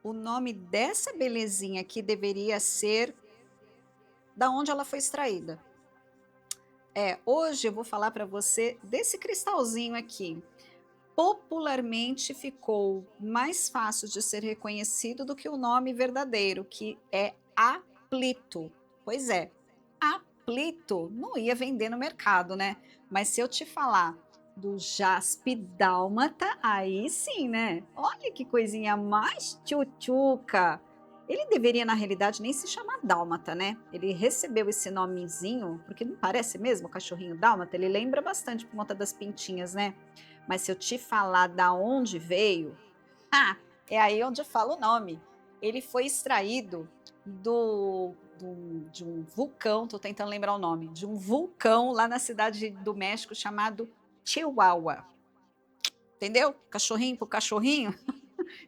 o nome dessa belezinha aqui deveria ser da onde ela foi extraída. Hoje eu vou falar para você desse cristalzinho aqui. Popularmente ficou mais fácil de ser reconhecido do que o nome verdadeiro, que é aplito. Pois é, aplito não ia vender no mercado, né? Mas se eu te falar do jaspe dálmata, aí sim, né? Olha que coisinha mais tchutchuca. Ele deveria, na realidade, nem se chamar dálmata, né? Ele recebeu esse nomezinho, porque não parece mesmo o cachorrinho dálmata? Ele lembra bastante por conta das pintinhas, né? Mas se eu te falar da onde veio, ah, é aí onde eu falo o nome. Ele foi extraído de um vulcão, estou tentando lembrar o nome, de um vulcão lá na cidade do México chamado Chihuahua. Entendeu? Cachorrinho por cachorrinho.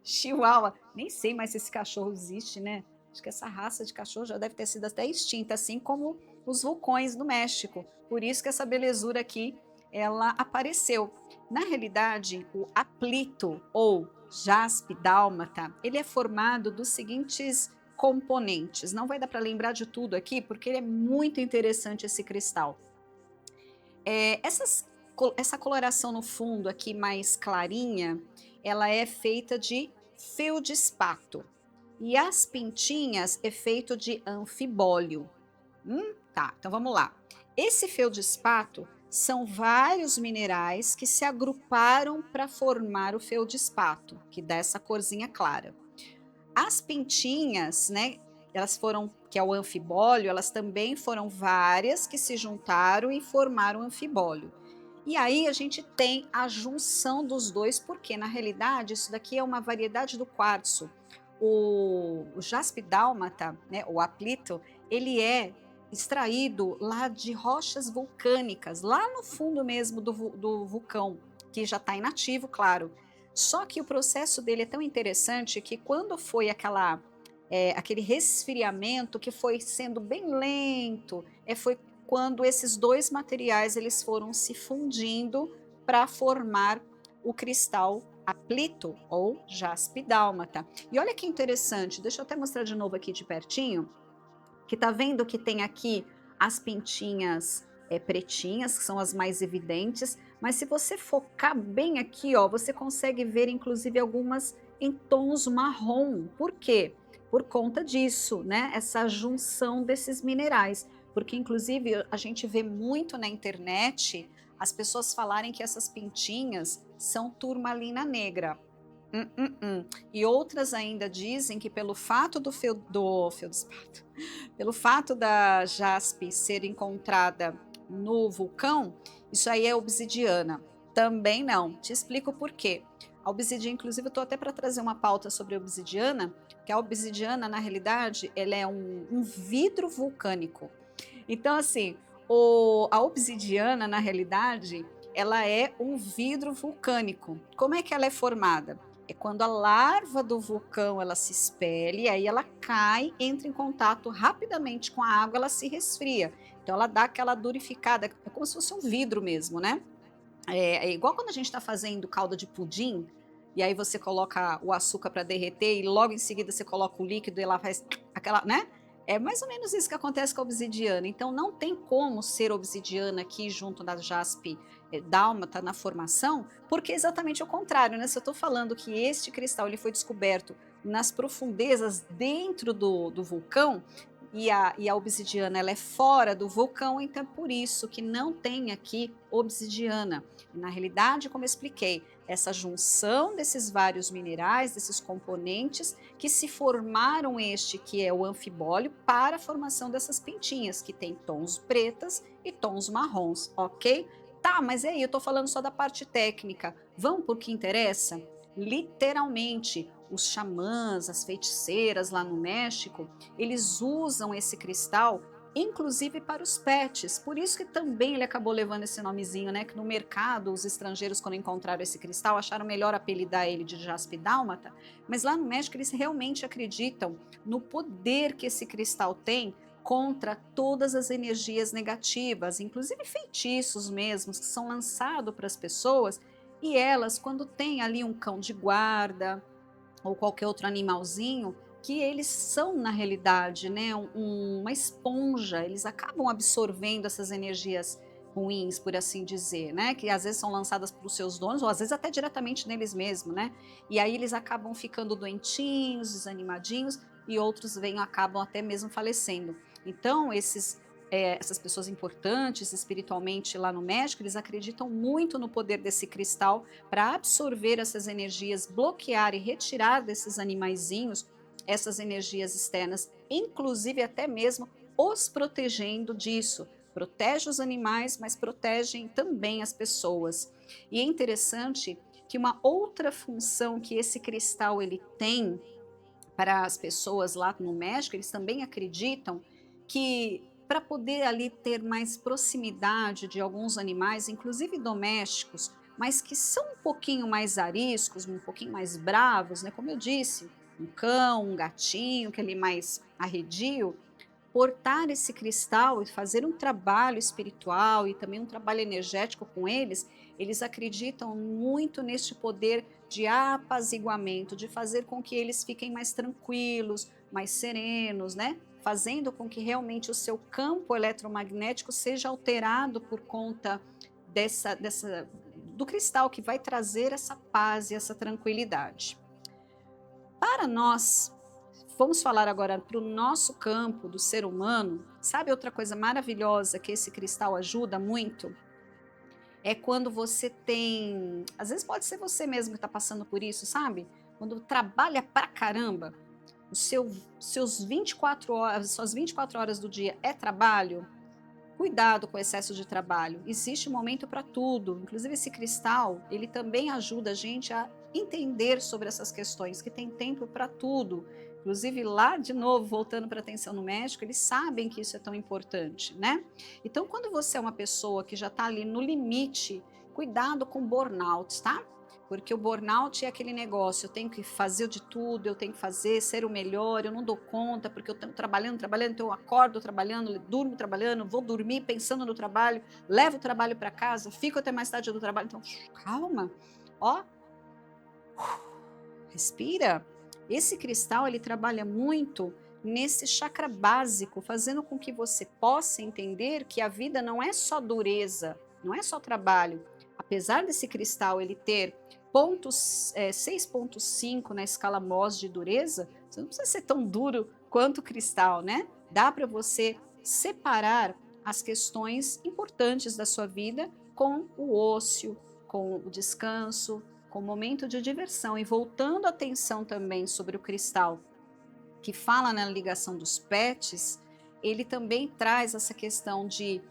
Chihuahua. Nem sei mais se esse cachorro existe, né? Acho que essa raça de cachorro já deve ter sido até extinta, assim como os vulcões do México. Por isso que essa belezura aqui, ela apareceu. Na realidade, o aplito ou jaspe dálmata, ele é formado dos seguintes componentes. Não vai dar para lembrar de tudo aqui, porque ele é muito interessante esse cristal. Essa coloração no fundo aqui mais clarinha, ela é feita de feldspato. E as pintinhas é feito de anfibólio. Tá, então vamos lá. Esse feldspato são vários minerais que se agruparam para formar o feldspato, que dá essa corzinha clara. As pintinhas, né, elas foram, que é o anfibólio, elas também foram várias que se juntaram e formaram o anfibólio. E aí a gente tem a junção dos dois, porque na realidade isso daqui é uma variedade do quartzo. O jaspe dálmata, né, o aplito, ele é extraído lá de rochas vulcânicas, lá no fundo mesmo do vulcão, que já está inativo, claro. Só que o processo dele é tão interessante que quando foi aquele resfriamento que foi sendo bem lento, foi quando esses dois materiais eles foram se fundindo para formar o cristal aplito ou jaspe dálmata. E olha que interessante, deixa eu até mostrar de novo aqui de pertinho, que tá vendo que tem aqui as pintinhas pretinhas, que são as mais evidentes, mas se você focar bem aqui, ó, você consegue ver inclusive algumas em tons marrom. Por quê? Por conta disso, né? Essa junção desses minerais. Porque, inclusive, a gente vê muito na internet as pessoas falarem que essas pintinhas são turmalina negra. E outras ainda dizem que pelo fato do feldspato, pelo fato da jaspe ser encontrada no vulcão, isso aí é obsidiana. Também não. Te explico por quê. A obsidiana, inclusive, eu estou até para trazer uma pauta sobre a obsidiana, que a obsidiana, na realidade, ela é um vidro vulcânico. Então, assim, a obsidiana, na realidade, ela é um vidro vulcânico. Como é que ela é formada? É quando a larva do vulcão ela se expele, aí ela cai, entra em contato rapidamente com a água, ela se resfria. Então ela dá aquela durificada, é como se fosse um vidro mesmo, né? É igual quando a gente está fazendo calda de pudim, e aí você coloca o açúcar para derreter e logo em seguida você coloca o líquido e ela faz aquela, né? É mais ou menos isso que acontece com a obsidiana. Então não tem como ser obsidiana aqui junto da jaspe dálmata na formação, porque é exatamente o contrário, né? Se eu estou falando que este cristal ele foi descoberto nas profundezas dentro do vulcão, e a obsidiana ela é fora do vulcão, então é por isso que não tem aqui obsidiana. Na realidade, como eu expliquei, essa junção desses vários minerais, desses componentes, que se formaram este que é o anfibólio para a formação dessas pintinhas, que tem tons pretas e tons marrons, ok? Tá, mas aí eu tô falando só da parte técnica. Vamos por que interessa? Literalmente, os xamãs, as feiticeiras lá no México, eles usam esse cristal inclusive para os pets. Por isso que também ele acabou levando esse nomezinho, né? Que no mercado, os estrangeiros, quando encontraram esse cristal, acharam melhor apelidar ele de jaspe dálmata. Mas lá no México, eles realmente acreditam no poder que esse cristal tem contra todas as energias negativas, inclusive feitiços mesmos, que são lançados para as pessoas. E elas, quando tem ali um cão de guarda, ou qualquer outro animalzinho, que eles são, na realidade, né, uma esponja, eles acabam absorvendo essas energias ruins, por assim dizer, né, que às vezes são lançadas para os seus donos, ou às vezes até diretamente neles mesmos, né, e aí eles acabam ficando doentinhos, desanimadinhos, e outros vêm, acabam até mesmo falecendo. Então, essas pessoas importantes espiritualmente lá no México, eles acreditam muito no poder desse cristal para absorver essas energias, bloquear e retirar desses animaizinhos essas energias externas, inclusive até mesmo os protegendo disso. Protege os animais, mas protegem também as pessoas. E é interessante que uma outra função que esse cristal ele tem para as pessoas lá no México, eles também acreditam que para poder ali ter mais proximidade de alguns animais, inclusive domésticos, mas que são um pouquinho mais ariscos, um pouquinho mais bravos, né? Como eu disse, um cão, um gatinho, aquele mais arredio, portar esse cristal e fazer um trabalho espiritual e também um trabalho energético com eles, eles acreditam muito neste poder de apaziguamento, de fazer com que eles fiquem mais tranquilos, mais serenos, né? Fazendo com que realmente o seu campo eletromagnético seja alterado por conta do cristal que vai trazer essa paz e essa tranquilidade. Para nós, vamos falar agora para o nosso campo do ser humano. Sabe outra coisa maravilhosa que esse cristal ajuda muito? É quando você tem, às vezes pode ser você mesmo que está passando por isso, sabe? Quando trabalha pra caramba, o seu, seus 24 horas, suas 24 horas do dia é trabalho. Cuidado com o excesso de trabalho. Existe um momento para tudo. Inclusive esse cristal, ele também ajuda a gente a entender sobre essas questões, que tem tempo para tudo. Inclusive lá, de novo, voltando para a atenção no médico, eles sabem que isso é tão importante, né? Então, quando você é uma pessoa que já está ali no limite, cuidado com burnout, tá? Porque o burnout é aquele negócio, eu tenho que fazer de tudo, eu tenho que fazer, ser o melhor, eu não dou conta, porque eu estou trabalhando, então eu acordo trabalhando, durmo trabalhando, vou dormir pensando no trabalho, levo o trabalho para casa, fico até mais tarde do trabalho. Então, calma, ó, respira. Esse cristal, ele trabalha muito nesse chakra básico, fazendo com que você possa entender que a vida não é só dureza, não é só trabalho. Apesar desse cristal ele ter pontos 6,5 na escala Mohs de dureza, você não precisa ser tão duro quanto o cristal, né? Dá para você separar as questões importantes da sua vida com o ócio, com o descanso, com o momento de diversão. E voltando a atenção também sobre o cristal, que fala na ligação dos pets, ele também traz essa questão de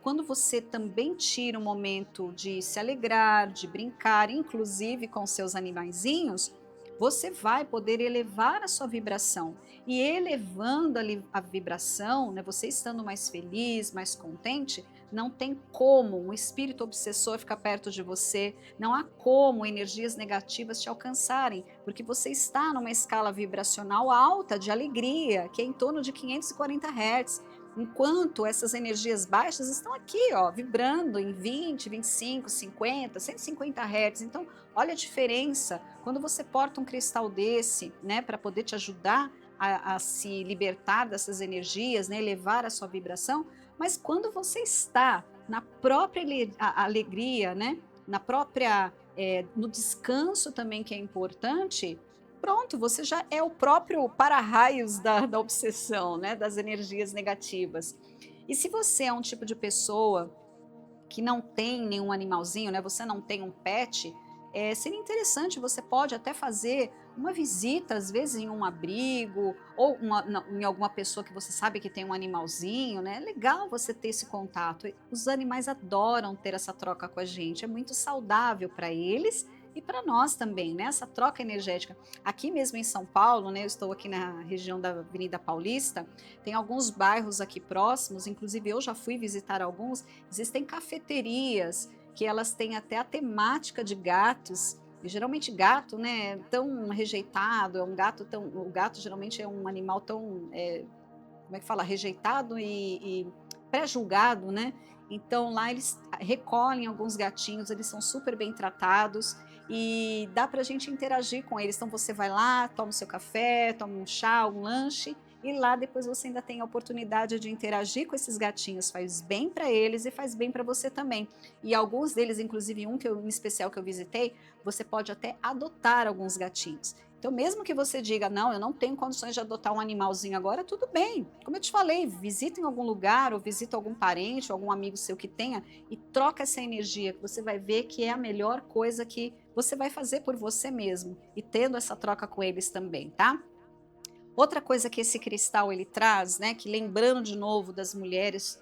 quando você também tira um momento de se alegrar, de brincar, inclusive com seus animaizinhos, você vai poder elevar a sua vibração. E elevando a vibração, né, você estando mais feliz, mais contente, não tem como um espírito obsessor ficar perto de você, não há como energias negativas te alcançarem, porque você está numa escala vibracional alta de alegria, que é em torno de 540 Hz, enquanto essas energias baixas estão aqui, ó, vibrando em 20, 25, 50, 150 Hz. Então, olha a diferença. Quando você porta um cristal desse, né, para poder te ajudar a se libertar dessas energias, né, elevar a sua vibração, mas quando você está na própria alegria, né, na própria no descanso também que é importante, pronto, você já é o próprio para-raios da obsessão, né, das energias negativas. E se você é um tipo de pessoa que não tem nenhum animalzinho, né, você não tem um pet, seria interessante, você pode até fazer uma visita, às vezes em um abrigo, ou em alguma pessoa que você sabe que tem um animalzinho, né? É legal você ter esse contato. Os animais adoram ter essa troca com a gente, é muito saudável para eles e para nós também, né? Essa troca energética. Aqui mesmo em São Paulo, né? Eu estou aqui na região da Avenida Paulista, tem alguns bairros aqui próximos, inclusive eu já fui visitar alguns. Existem cafeterias que elas têm até a temática de gatos. E geralmente gato, né, é tão rejeitado, é um gato tão, o gato geralmente é um animal tão, como é que fala, rejeitado e pré-julgado, né? Então lá eles recolhem alguns gatinhos, eles são super bem tratados e dá para a gente interagir com eles. Então você vai lá, toma o seu café, toma um chá, um lanche, e lá depois você ainda tem a oportunidade de interagir com esses gatinhos, faz bem para eles e faz bem para você também. E alguns deles, inclusive um em especial que eu visitei, você pode até adotar alguns gatinhos. Então, mesmo que você diga, não, eu não tenho condições de adotar um animalzinho agora, tudo bem. Como eu te falei, visita em algum lugar, ou visita algum parente, ou algum amigo seu que tenha, e troca essa energia, que você vai ver que é a melhor coisa que você vai fazer por você mesmo, e tendo essa troca com eles também, tá? Outra coisa que esse cristal ele traz, né, que lembrando de novo das mulheres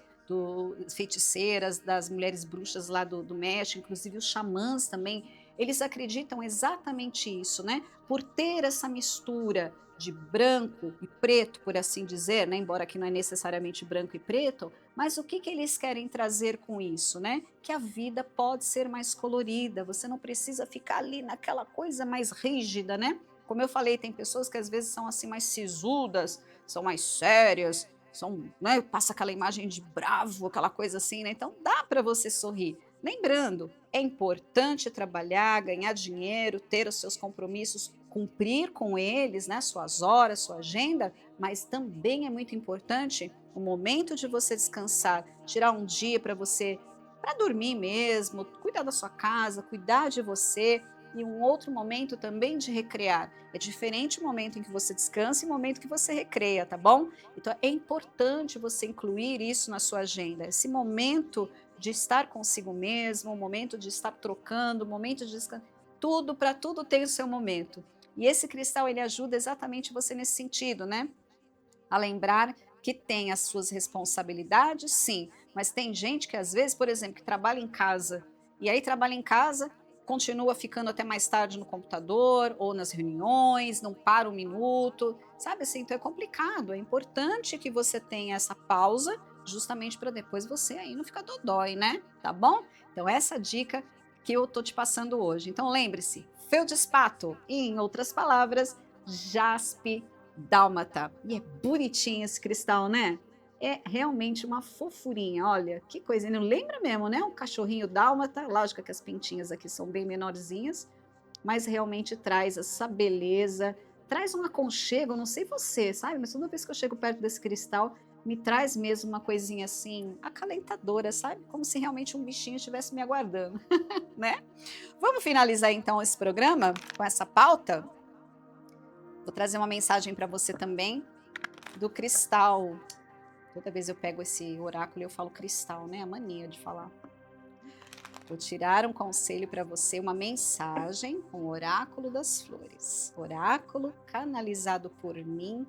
feiticeiras, das mulheres bruxas lá do México, inclusive os xamãs também, eles acreditam exatamente isso, né? Por ter essa mistura de branco e preto, por assim dizer, né? Embora aqui não é necessariamente branco e preto, mas o que que eles querem trazer com isso, né? Que a vida pode ser mais colorida, você não precisa ficar ali naquela coisa mais rígida, né? Como eu falei, tem pessoas que às vezes são assim mais sisudas, são mais sérias, são, né, passa aquela imagem de bravo, aquela coisa assim, né? Então dá para você sorrir. Lembrando, é importante trabalhar, ganhar dinheiro, ter os seus compromissos, cumprir com eles, né, suas horas, sua agenda, mas também é muito importante o momento de você descansar, tirar um dia para você, para dormir mesmo, cuidar da sua casa, cuidar de você, e um outro momento também de recrear. É diferente o momento em que você descansa e o momento que você recreia, tá bom? Então é importante você incluir isso na sua agenda. Esse momento de estar consigo mesmo, o momento de estar trocando, o momento de descansar, tudo, para tudo tem o seu momento. E esse cristal ele ajuda exatamente você nesse sentido, né? A lembrar que tem as suas responsabilidades, sim, mas tem gente que às vezes, por exemplo, que trabalha em casa, e aí trabalha em casa, continua ficando até mais tarde no computador ou nas reuniões, não para um minuto, sabe assim? Então é complicado, é importante que você tenha essa pausa, justamente para depois você aí não ficar dodói, né? Tá bom? Então essa dica que eu tô te passando hoje. Então lembre-se, feldspato, e em outras palavras, jaspe dálmata. E é bonitinho esse cristal, né? É realmente uma fofurinha, olha, que coisa, não lembra mesmo, né? Um cachorrinho dálmata, lógico que as pintinhas aqui são bem menorzinhas, mas realmente traz essa beleza, traz um aconchego, não sei você, sabe? Mas toda vez que eu chego perto desse cristal, me traz mesmo uma coisinha assim, acalentadora, sabe? Como se realmente um bichinho estivesse me aguardando, né? Vamos finalizar então esse programa com essa pauta? Vou trazer uma mensagem para você também do cristal. Toda vez eu pego esse oráculo e eu falo cristal, né? A mania de falar. Vou tirar um conselho para você, uma mensagem com o oráculo das flores. Oráculo canalizado por mim.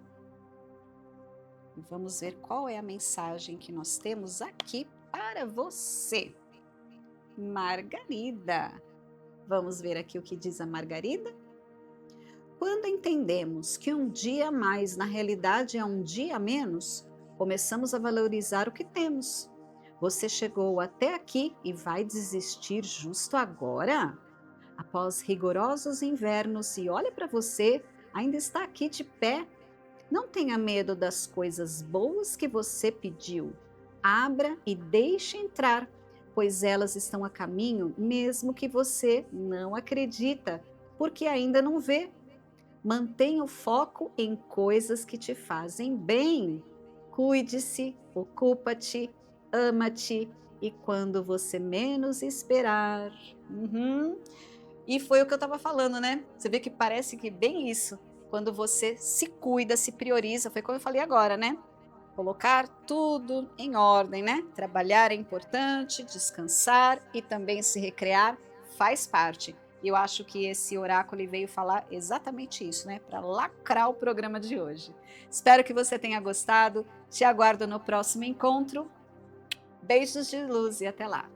E vamos ver qual é a mensagem que nós temos aqui para você. Margarida. Vamos ver aqui o que diz a Margarida? Quando entendemos que um dia a mais na realidade é um dia a menos, começamos a valorizar o que temos. Você chegou até aqui e vai desistir justo agora? Após rigorosos invernos e olha para você, ainda está aqui de pé. Não tenha medo das coisas boas que você pediu. Abra e deixe entrar, pois elas estão a caminho mesmo que você não acredita, porque ainda não vê. Mantenha o foco em coisas que te fazem bem. Cuide-se, ocupa-te, ama-te e quando você menos esperar. Uhum. E foi o que eu estava falando, né? Você vê que parece que bem isso. Quando você se cuida, se prioriza, foi como eu falei agora, né? Colocar tudo em ordem, né? Trabalhar é importante, descansar e também se recrear faz parte. E eu acho que esse oráculo veio falar exatamente isso, né? Para lacrar o programa de hoje. Espero que você tenha gostado. Te aguardo no próximo encontro. Beijos de luz e até lá.